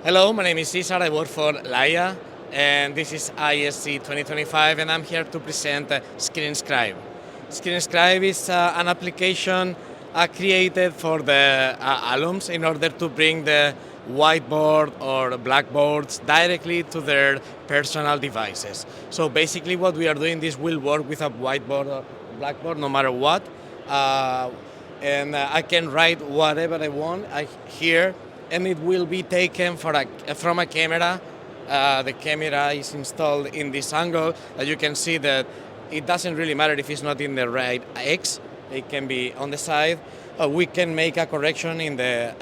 Hello, my name is Cesar, I work for Laia, and this is ISE 2025, and I'm here to present Scribe. Scribe is an application created for the alums in order to bring the whiteboard or blackboards directly to their personal devices. So basically what we are doing, this will work with a whiteboard or blackboard no matter what. And I can write whatever I want here, and it will be taken from a camera. The camera is installed in this angle that you can see that it doesn't really matter if it's not in the right X, it can be on the side. We can make a correction in the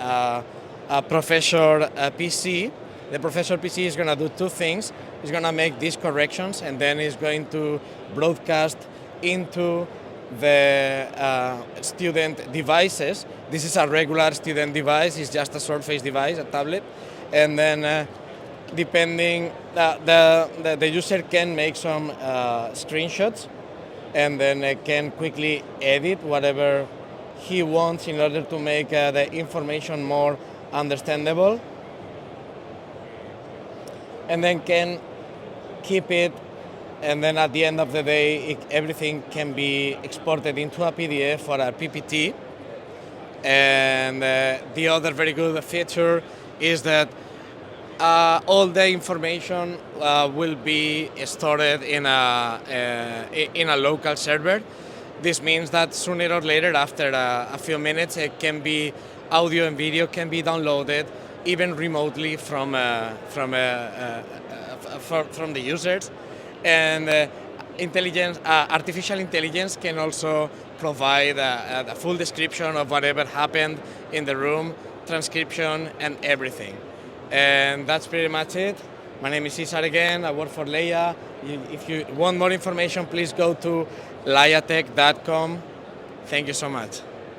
professor PC. The professor PC is going to do two things. It's going to make these corrections, and then it's going to broadcast into the student devices. This is a regular student device, it's just a surface device, a tablet. And then depending, the user can make some screenshots, and then can quickly edit whatever he wants in order to make the information more understandable. And then can keep it, and then at the end of the day, everything can be exported into a PDF or a PPT. And the other very good feature is that all the information will be stored in a local server. This means that sooner or later, after a few minutes, it can be audio and video can be downloaded even remotely from the users. And artificial intelligence can also provide a full description of whatever happened in the room, transcription, and everything. And that's pretty much it. My name is Cesar again, I work for Laia. If you want more information, please go to laiatech.com. Thank you so much.